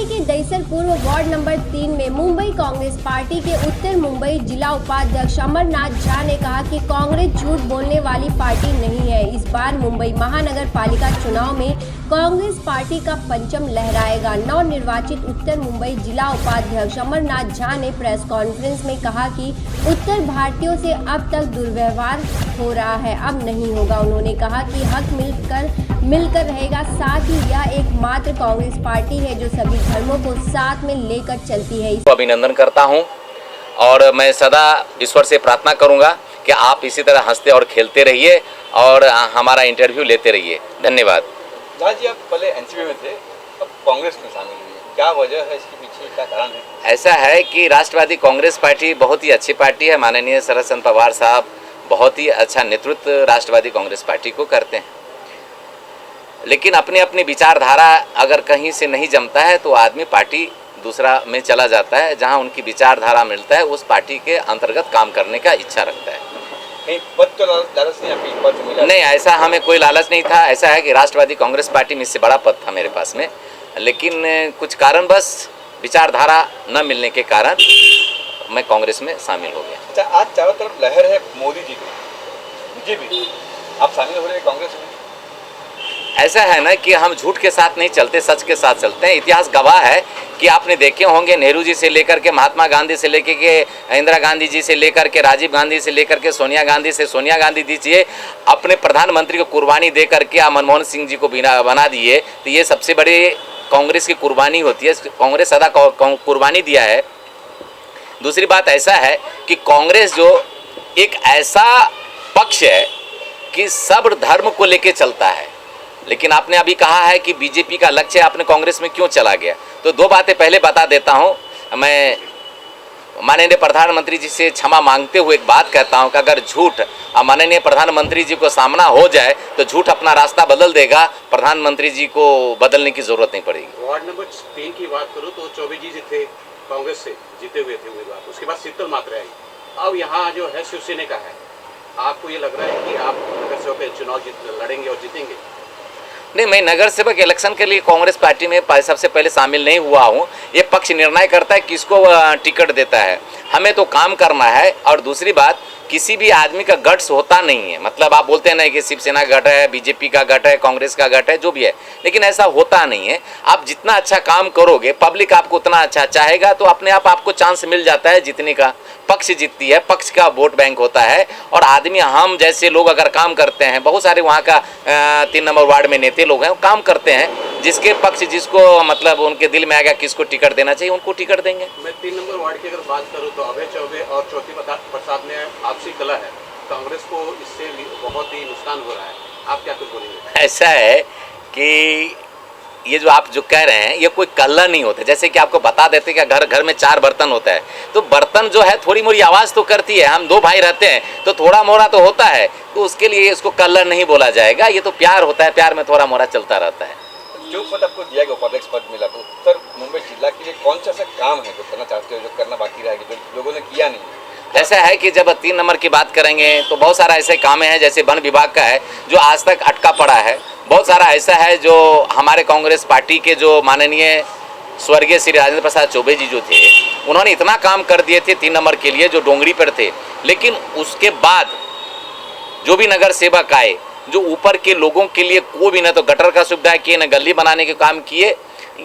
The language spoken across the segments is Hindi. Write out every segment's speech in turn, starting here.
के दहिसर वार्ड नंबर 3 में मुंबई कांग्रेस पार्टी के उत्तर मुंबई जिला उपाध्यक्ष अमरनाथ झा ने कहा कि कांग्रेस झूठ बोलने वाली पार्टी नहीं है। इस बार मुंबई महानगर पालिका चुनाव में कांग्रेस पार्टी का परचम लहराएगा। नवनिर्वाचित उत्तर मुंबई जिला उपाध्यक्ष अमरनाथ झा ने प्रेस कॉन्फ्रेंस में कहा कि उत्तर भारतीयों से अब तक दुर्व्यवहार हो रहा है, अब नहीं होगा। उन्होंने कहा कि हक मिलकर रहेगा, साथ ही यह एकमात्र कांग्रेस पार्टी है जो सभी धर्मों को साथ में लेकर चलती है। अभिनंदन करता हूं और मैं सदा ईश्वर से प्रार्थना करूंगा कि आप इसी तरह हंसते और खेलते रहिए और हमारा इंटरव्यू लेते रहिए। धन्यवाद। झा जी, आप पहले एनसीपी में थे, अब कांग्रेस में शामिल हुए, क्या वजह है, इसके पीछे क्या कारण है? ऐसा है कि राष्ट्रवादी कांग्रेस पार्टी बहुत ही अच्छी पार्टी है। माननीय शरद चंद्र पवार साहब बहुत ही अच्छा नेतृत्व राष्ट्रवादी कांग्रेस पार्टी को करते हैं, लेकिन अपनी अपनी विचारधारा अगर कहीं से नहीं जमता है तो आदमी पार्टी दूसरा में चला जाता है। जहां उनकी विचारधारा मिलता है उस पार्टी के अंतर्गत काम करने का इच्छा रखता है। नहीं, पद तो लालच नहीं, आपकी पद मिला नहीं, ऐसा हमें कोई लालच नहीं था। ऐसा है कि राष्ट्रवादी कांग्रेस पार्टी में इससे बड़ा पद था मेरे पास में, लेकिन कुछ कारणवश विचारधारा न मिलने के कारण मैं कांग्रेस में शामिल हो गया। अच्छा, आज चारों तरफ लहर है मोदी जी की, बीजेपी, आप शामिल हो रहे हैं कांग्रेस में? ऐसा है ना कि हम झूठ के साथ नहीं चलते, सच के साथ चलते हैं। इतिहास गवाह है कि आपने देखे होंगे, नेहरू जी से लेकर के महात्मा गांधी से लेकर के इंदिरा गांधी जी से लेकर के राजीव गांधी से लेकर के सोनिया गांधी से सोनिया गांधी जी अपने प्रधानमंत्री को कुर्बानी दे करके मनमोहन सिंह जी को बना दिए। तो ये सबसे बड़ी कांग्रेस की कुर्बानी होती है। कांग्रेस सदा कुर्बानी दिया है। दूसरी बात ऐसा है कि कांग्रेस जो एक ऐसा पक्ष है कि सब धर्म को लेके चलता है, लेकिन आपने अभी कहा है कि बीजेपी का लक्ष्य आपने कांग्रेस में क्यों चला गया, तो दो बातें पहले बता देता हूं। मैं माननीय प्रधानमंत्री जी से क्षमा मांगते हुए एक बात कहता हूं कि अगर झूठ माननीय प्रधानमंत्री जी को सामना हो जाए तो झूठ अपना रास्ता बदल देगा, प्रधानमंत्री जी को बदलने की जरूरत नहीं पड़ेगी। वार्ड नंबर 3 की बात करूँ तो चौबे जी थे, कांग्रेस से जीते हुए थे उम्मीदवार, उसके बाद शीतल मात्रा आई। अब यहाँ जो है शिवसेना का है, आपको ये लग रहा है कि आप नगर सेवक चुनाव लड़ेंगे और जीतेंगे? नहीं, मैं नगर सेवक इलेक्शन के लिए कांग्रेस पार्टी में सबसे पहले शामिल नहीं हुआ हूं। ये पक्ष निर्णय करता है किसको टिकट देता है, हमें तो काम करना है। और दूसरी बात, किसी भी आदमी का गट्स होता नहीं है। मतलब आप बोलते हैं ना कि शिवसेना का गट है, बीजेपी का गट है, कांग्रेस का गट है, जो भी है, लेकिन ऐसा होता नहीं है। आप जितना अच्छा काम करोगे, पब्लिक आपको उतना अच्छा चाहेगा, तो अपने आप आपको चांस मिल जाता है जीतने का। पक्ष जीतती है, पक्ष का वोट बैंक होता है। और आदमी, हम जैसे लोग अगर काम करते हैं, बहुत सारे वहाँ का 3 नंबर वार्ड में नेता लोग हैं, वो काम करते हैं, जिसके पक्ष जिसको मतलब उनके दिल में आ गया किसको टिकट देना चाहिए, उनको टिकट देंगे। मैं 3 नंबर वार्ड की अगर बात करूँ तो अभय चौबे और ज्योति प्रसाद में आपसी कला है, कांग्रेस को इससे बहुत ही नुकसान हो रहा है, आप क्या कुछ बोलेंगे? ऐसा है कि ये जो आप जो कह रहे हैं ये कोई कल्ला नहीं होता। जैसे कि आपको बता देते कि घर घर में 4 बर्तन होता है, तो बर्तन जो है थोड़ी मोड़ी आवाज़ तो करती है। हम 2 भाई रहते हैं तो थोड़ा मोड़ा तो होता है, तो उसके लिए इसको कल्ला नहीं बोला जाएगा। ये तो प्यार होता है, प्यार में थोड़ा मोड़ा चलता रहता है। जो पद आपको दिया गया, उपाध्यक्ष पद मिला, तो उत्तर मुंबई जिला के लिए कौन सा ऐसा काम है जो करना चाहते हो, जो करना बाकी रह गया, जो लोगों ने किया नहीं? ऐसा है कि जब 3 नंबर की बात करेंगे तो बहुत सारा ऐसे काम हैं, जैसे वन विभाग का है जो आज तक अटका पड़ा है। बहुत सारा ऐसा है जो हमारे कांग्रेस पार्टी के जो माननीय स्वर्गीय श्री राजेंद्र प्रसाद चौबे जी जो थे, उन्होंने इतना काम कर दिए थे 3 नंबर के लिए, जो डोंगरी पर थे। लेकिन उसके बाद जो भी नगर सेवक आए, जो ऊपर के लोगों के लिए कोई भी, न तो गटर का सुविधा किए, न गली बनाने के काम किए।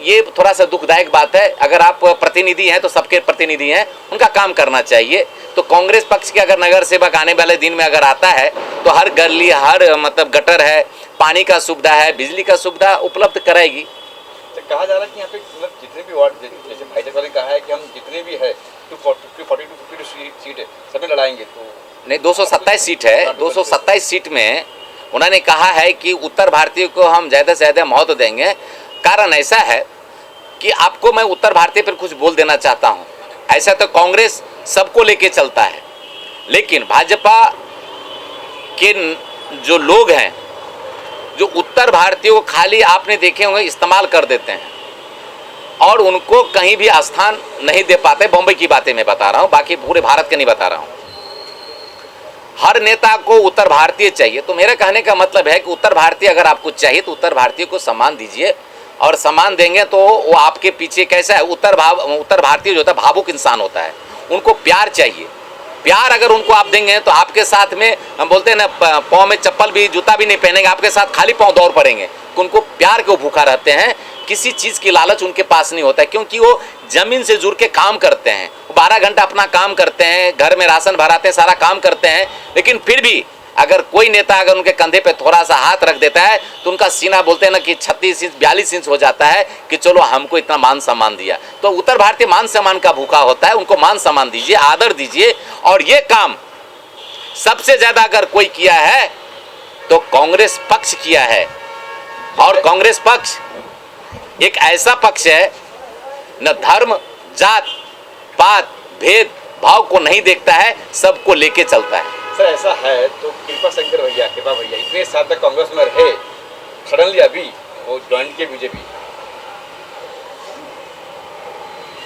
ये थोड़ा सा दुखदायक बात है। अगर आप प्रतिनिधि हैं तो सबके प्रतिनिधि हैं, उनका काम करना चाहिए। तो कांग्रेस पक्ष के अगर नगर सेवक आने वाले दिन में अगर आता है तो हर गली, हर मतलब गटर है, पानी का सुविधा है, बिजली का सुविधा उपलब्ध कराएगी। तो कहा जा रहा है कि यहाँ पे मतलब जितने भी वार्ड, जैसे भाई साहब ने कहा है कि हम जितने भी है 242 सीट है, सब में लड़ाएंगे। तो नहीं, 227 सीट है। 227 सीट में उन्होंने कहा है कि उत्तर भारतीय को हम ज़्यादा से ज़्यादा महत्व देंगे। कारण ऐसा है कि आपको मैं उत्तर भारतीय पर कुछ बोल देना चाहता हूँ। ऐसा तो कांग्रेस सबको लेके चलता है, लेकिन भाजपा के जो लोग हैं, जो उत्तर भारतीयों को खाली आपने देखे होंगे इस्तेमाल कर देते हैं और उनको कहीं भी स्थान नहीं दे पाते। बॉम्बे की बातें मैं बता रहा हूँ, बाकी पूरे भारत के नहीं बता रहा हूँ। हर नेता को उत्तर भारतीय चाहिए। तो मेरे कहने का मतलब है कि उत्तर भारतीय अगर आपको चाहिए तो उत्तर भारतीय को सम्मान दीजिए और सम्मान देंगे तो वो आपके पीछे कैसा है, उत्तर भारतीय जो होता है भावुक इंसान होता है, उनको प्यार चाहिए। प्यार अगर उनको आप देंगे तो आपके साथ में, हम बोलते हैं ना, पाँव में चप्पल भी जूता भी नहीं पहनेंगे, आपके साथ खाली पाँव दौड़ पड़ेंगे। तो उनको प्यार के भूखा रहते हैं, किसी चीज़ की लालच उनके पास नहीं होता है, क्योंकि वो जमीन से जुड़ के काम करते हैं, 12 घंटा अपना काम करते हैं, घर में राशन भराते हैं, सारा काम करते हैं। लेकिन फिर भी अगर कोई नेता अगर उनके कंधे पे थोड़ा सा हाथ रख देता है तो उनका सीना, बोलते हैं ना कि 36 इंच 42 इंच हो जाता है कि चलो हमको इतना मान सम्मान दिया। तो उत्तर भारतीय मान सम्मान का भूखा होता है, उनको मान सम्मान दीजिए, आदर दीजिए। और ये काम सबसे ज्यादा अगर कोई किया है तो कांग्रेस पक्ष किया है। और कांग्रेस पक्ष एक ऐसा पक्ष है न धर्म, जात, पात, भेद भाव को नहीं देखता है, सबको लेके चलता है। सर ऐसा है तो कृपा शंकर भैया, कृपा भैया इतने साल तक कांग्रेस में रहे, सडनली अभी वो ज्वाइन किए बीजेपी,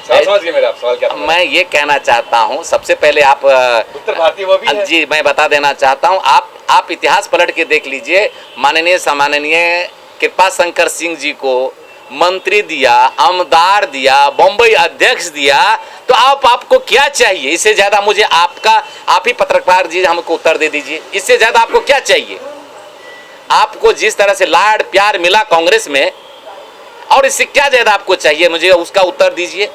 समझ गए मेरा सवाल क्या था? मैं ये कहना चाहता हूँ, सबसे पहले आप उत्तर भारतीय वो भी है। जी मैं बता देना चाहता हूँ, आप इतिहास पलट के देख लीजिए। माननीय सम्माननीय कृपा शंकर सिंह जी को मंत्री दिया, आमदार दिया, बम्बई अध्यक्ष दिया, तो आपको क्या चाहिए? इससे ज्यादा मुझे आप ही पत्रकार जी हमको उत्तर दे दीजिए, इससे ज्यादा आपको क्या चाहिए? आपको जिस तरह से लाड प्यार मिला कांग्रेस में, और इससे क्या ज्यादा आपको चाहिए? मुझे उसका उत्तर दीजिए।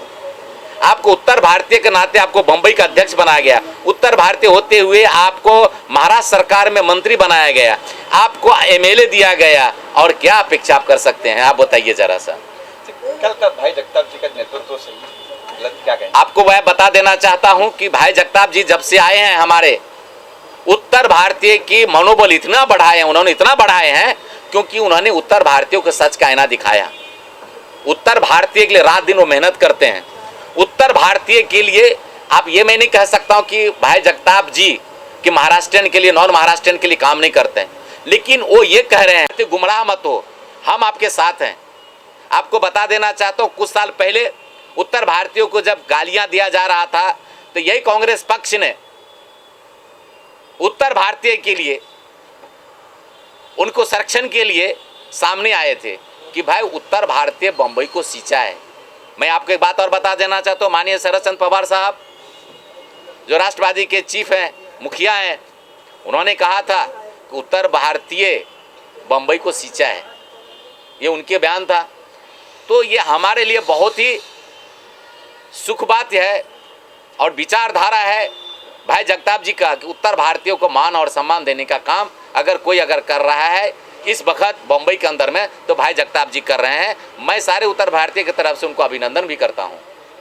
आपको उत्तर भारतीय के नाते आपको बंबई का अध्यक्ष बनाया गया, उत्तर भारतीय होते हुए आपको महाराष्ट्र सरकार में मंत्री बनाया गया, आपको एमएलए दिया गया, और क्या अपेक्षा आप कर सकते हैं? आप बताइए जरा सा। कल का भाई जगताप जी का नेतृत्व सही गलत क्या कहें? आपको वह बता देना चाहता हूं कि भाई जगताप जी जब से आए हैं, हमारे उत्तर भारतीय की मनोबल इतना बढ़ाए हैं, उन्होंने इतना बढ़ाए हैं क्योंकि उन्होंने उत्तर भारतीयों को सच का आईना दिखाया। उत्तर भारतीय के लिए रात दिन वो मेहनत करते हैं। उत्तर भारतीय के लिए आप ये मैं नहीं कह सकता हूं कि भाई जगताप जी कि महाराष्ट्रियन के लिए, नॉन महाराष्ट्रियन के लिए काम नहीं करते हैं, लेकिन वो ये कह रहे हैं गुमराह मत हो, हम आपके साथ हैं। आपको बता देना चाहता हूं, कुछ साल पहले उत्तर भारतीयों को जब गालियां दिया जा रहा था तो यही कांग्रेस पक्ष ने उत्तर भारतीय के लिए, उनको संरक्षण के लिए सामने आए थे कि भाई उत्तर भारतीय बंबई को सींचा है। मैं आपको एक बात और बता देना चाहता हूँ, माननीय शरद चंद्र पवार साहब जो राष्ट्रवादी के चीफ हैं, मुखिया हैं, उन्होंने कहा था कि उत्तर भारतीय बंबई को सींचा है, ये उनके बयान था। तो ये हमारे लिए बहुत ही सुख बात है और विचारधारा है भाई जगताप जी का कि उत्तर भारतीयों को मान और सम्मान देने का काम अगर कोई कर रहा है इस वक्त बम्बई के अंदर में, तो भाई जगताप जी कर रहे हैं। मैं सारे उत्तर भारतीय की तरफ से उनको अभिनंदन भी करता हूं।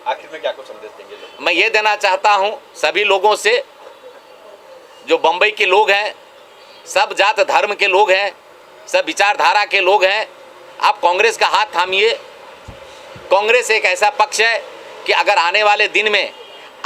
आखिर में क्या कुछ संदेश देंगे लोग? मैं ये देना चाहता हूं सभी लोगों से, जो बम्बई के लोग हैं, सब जात धर्म के लोग हैं, सब विचारधारा के लोग हैं, आप कांग्रेस का हाथ थामिए। कांग्रेस एक ऐसा पक्ष है कि अगर आने वाले दिन में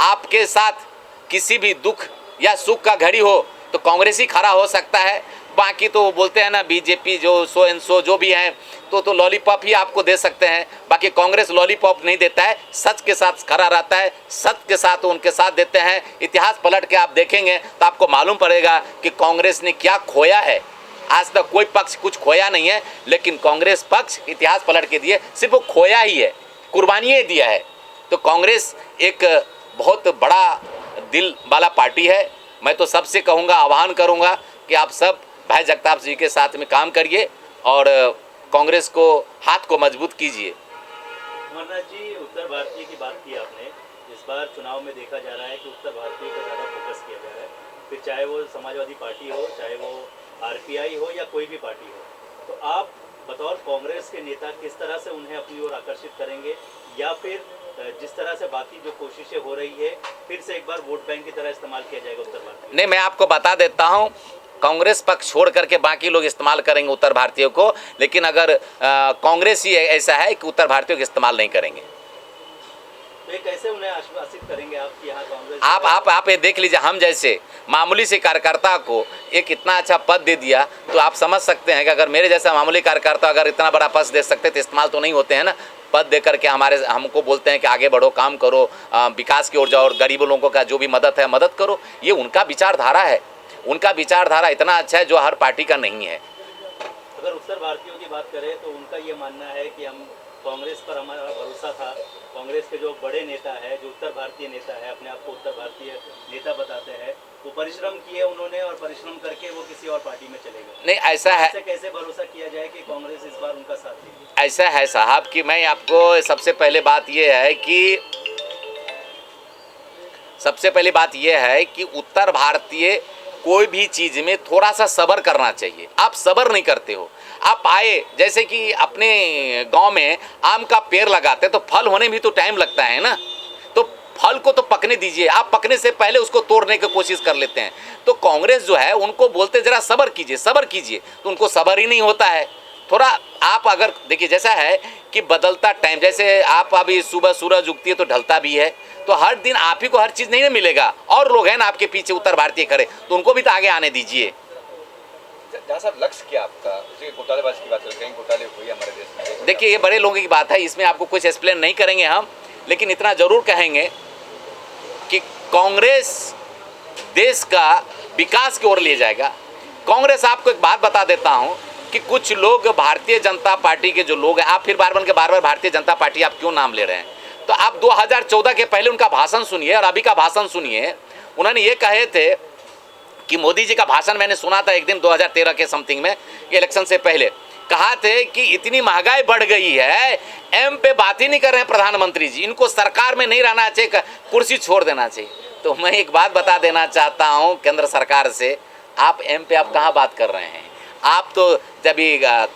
आपके साथ किसी भी दुख या सुख का घड़ी हो तो कांग्रेस ही खड़ा हो सकता है। बाकी तो बोलते हैं ना बीजेपी जो सो एंड सो जो भी हैं तो लॉलीपॉप ही आपको दे सकते हैं, बाकी कांग्रेस लॉलीपॉप नहीं देता है, सच के साथ खड़ा रहता है, सच के साथ उनके साथ देते हैं। इतिहास पलट के आप देखेंगे तो आपको मालूम पड़ेगा कि कांग्रेस ने क्या खोया है। आज तक कोई पक्ष कुछ खोया नहीं है, लेकिन कांग्रेस पक्ष इतिहास पलट के दिए सिर्फ वो खोया ही है, कुर्बानियाँ दिया है। तो कांग्रेस एक बहुत बड़ा दिल वाला पार्टी है। मैं तो सबसे कहूँगा, आह्वान करूँगा कि आप सब भाई जगताप जी के साथ में काम करिए और कांग्रेस को हाथ को मजबूत कीजिए। अमरनाथ जी, उत्तर भारतीय की बात की आपने, इस बार चुनाव में देखा जा रहा है कि उत्तर भारतीय पर ज़्यादा फोकस किया जा रहा है, फिर चाहे वो समाजवादी पार्टी हो, चाहे वो आरपीआई हो या कोई भी पार्टी हो। तो आप बतौर कांग्रेस के नेता किस तरह से उन्हें अपनी ओर आकर्षित करेंगे, या फिर जिस तरह से बाकी जो कोशिशें हो रही है फिर से एक बार वोट बैंक की तरह इस्तेमाल किया जाएगा उत्तर भारतीय? नहीं, मैं आपको बता देता हूँ, कांग्रेस पक्ष छोड़ करके बाकी लोग इस्तेमाल करेंगे उत्तर भारतीयों को, लेकिन अगर कांग्रेस ही ऐसा है कि उत्तर भारतीयों को इस्तेमाल नहीं करेंगे। तो ये कैसे उन्हें आश्वासित करेंगे आप कि यहाँ कांग्रेस? आप ये देख लीजिए, हम जैसे मामूली से कार्यकर्ता को एक इतना अच्छा पद दे दिया, तो आप समझ सकते हैं कि अगर मेरे जैसा मामूली कार्यकर्ता अगर इतना बड़ा पद दे सकते तो इस्तेमाल तो नहीं होते हैं ना। पद दे करके हमको बोलते हैं कि आगे बढ़ो, काम करो, विकास की ओर जाओ, और गरीब लोगों का जो भी मदद है मदद करो। ये उनका विचारधारा है, उनका विचारधारा इतना अच्छा है जो हर पार्टी का नहीं है। अगर उत्तर भारतीयों की की बात करें तो उनका ये मानना है कि हम कांग्रेस पर हमारा भरोसा था। कांग्रेस के जो बड़े नेता है, जो उत्तर भारतीय नेता है, अपने आप को उत्तर भारतीय नेता बताते हैं, वो परिश्रम किए उन्होंने और परिश्रम करके वो किसी और पार्टी में चले गए। नहीं, ऐसा है, इससे कैसे भरोसा किया जाए कि कांग्रेस इस बार उनका साथ देगी? ऐसा है साहब कि मैं आपको सबसे पहले बात ये है कि उत्तर भारतीय कोई भी चीज़ में थोड़ा सा सब्र करना चाहिए। आप सब्र नहीं करते हो। आप आए, जैसे कि अपने गांव में आम का पेड़ लगाते हैं तो फल होने में भी तो टाइम लगता है ना, तो फल को तो पकने दीजिए। आप पकने से पहले उसको तोड़ने की कोशिश कर लेते हैं। तो कांग्रेस जो है उनको बोलते जरा सब्र कीजिए, तो उनको सब्र ही नहीं होता है। थोड़ा आप अगर देखिए, जैसा है कि बदलता टाइम, जैसे आप अभी सुबह सूरज उगती है तो ढलता भी है, तो हर दिन आप ही को हर चीज़ नहीं ना मिलेगा। और लोग हैं ना आपके पीछे उत्तर भारतीय खड़े, तो उनको भी तो आगे आने दीजिए। जहाँ साहब लक्ष्य क्या आपका? जैसे घोटालेबाजी की बात करें, कहीं घोटाले हुए हमारे देश में। देखिए, ये बड़े लोगों की बात है, इसमें आपको कुछ एक्सप्लेन नहीं करेंगे हम, लेकिन इतना ज़रूर कहेंगे कि कांग्रेस देश का विकास की ओर ले जाएगा। कांग्रेस, आपको एक बात बता देता हूँ कि कुछ लोग भारतीय जनता पार्टी के जो लोग हैं, आप फिर बार बार भारतीय जनता पार्टी आप क्यों नाम ले रहे हैं? तो आप 2014 के पहले उनका भाषण सुनिए और अभी का भाषण सुनिए। उन्होंने ये कहे थे कि मोदी जी का भाषण मैंने सुना था एक दिन 2013 के समथिंग में, इलेक्शन से पहले कहा थे कि इतनी महंगाई बढ़ गई है, एम पे बात ही नहीं कर रहे हैं प्रधानमंत्री जी, इनको सरकार में नहीं रहना चाहिए, कुर्सी छोड़ देना चाहिए। तो मैं एक बात बता देना चाहता हूँ केंद्र सरकार से, आप एम पे आप कहाँ बात कर रहे हैं? आप तो जब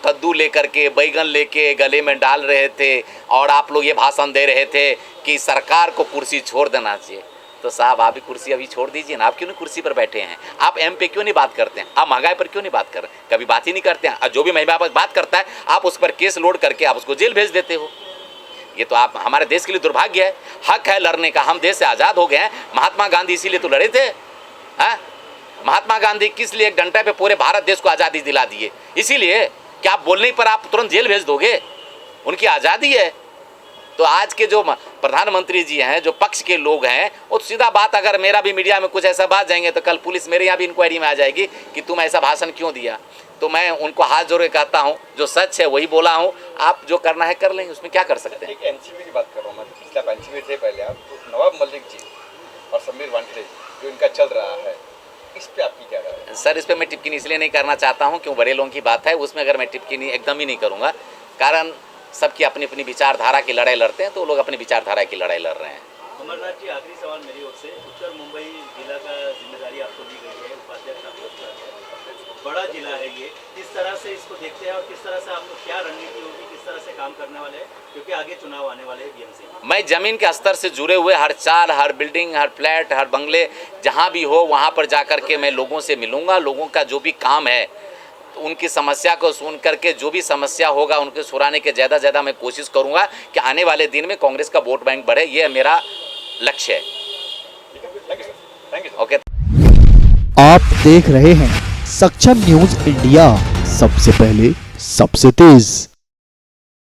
कद्दू लेकर के, बैगन लेके गले में डाल रहे थे और आप लोग ये भाषण दे रहे थे कि सरकार को कुर्सी छोड़ देना चाहिए। तो साहब, आप भी कुर्सी अभी छोड़ दीजिए ना। आप क्यों नहीं कुर्सी पर बैठे हैं? आप एम पे क्यों नहीं बात करते हैं? आप महंगाई पर क्यों नहीं बात कर रहे हैं? कभी बात ही नहीं करते हैं। और जो भी महिला पर बात करता है आप उस पर केस लोड करके आप उसको जेल भेज देते हो। ये तो आप हमारे देश के लिए दुर्भाग्य है। हक है लड़ने का, हम देश से आज़ाद हो गए हैं। महात्मा गांधी इसीलिए तो लड़े थे। महात्मा गांधी किस लिए एक डंडे पे पूरे भारत देश को आज़ादी दिला दिए? इसीलिए कि आप बोलने पर आप तुरंत जेल भेज दोगे? उनकी आज़ादी है। तो आज के जो प्रधानमंत्री जी हैं, जो पक्ष के लोग हैं, वो सीधा बात, अगर मेरा भी मीडिया में कुछ ऐसा बात जाएंगे तो कल पुलिस मेरे यहाँ भी इंक्वायरी में आ जाएगी कि तुम ऐसा भाषण क्यों दिया। तो मैं उनको हाथ जोड़ के कहता हूँ, जो सच है वही बोला हूँ, आप जो करना है कर लेंगे, उसमें क्या कर सकते हैं। एक एनसीपी की बात कर रहा हूँ मैं, पिछला एनसीपी थे पहले आप, तो नवाब मलिक जी और समीर वानखेड़े जो इनका चल रहा है, इस पे आपकी क्या राय है? सर, इस पर मैं टिप्पणी इसलिए नहीं करना चाहता हूँ क्यों बड़े लोगों की बात है, उसमें अगर मैं टिप्पणी एकदम ही नहीं करूँगा, कारण सबकी अपनी अपनी विचारधारा की लड़ाई लड़ते हैं, तो लोग अपनी विचारधारा की लड़ाई लड़ रहे हैं। अमरनाथ जी, आखिरी सवाल मेरी ओर से, उत्तर मुंबई जिला का जिम्मेदारी आपको दी गई है, उपाध्यक्ष आपको दिया गया है, बड़ा जिला है ये, किस तरह से इसको देखते हैं और किस तरह से आपको क्या रणनीति होगी, किस तरह से काम करने वाले हैं, क्योंकि आगे चुनाव आने वाले हैं बीएमसी। मैं जमीन के स्तर से जुड़े हुए हर चाल, हर बिल्डिंग, हर फ्लैट, हर बंगले जहाँ भी हो वहाँ पर जा कर के मैं लोगों से मिलूँगा। लोगों का जो भी काम है, तो उनकी समस्या को सुन करके जो भी समस्या होगा उनके सुराने के ज़्यादा मैं कोशिश करूँगा कि आने वाले दिन में कांग्रेस का वोट बैंक बढ़े। ये मेरा लक्ष्य है। Thank you. ओके। आप देख रहे हैं सक्षम न्यूज इंडिया, सबसे पहले सबसे तेज।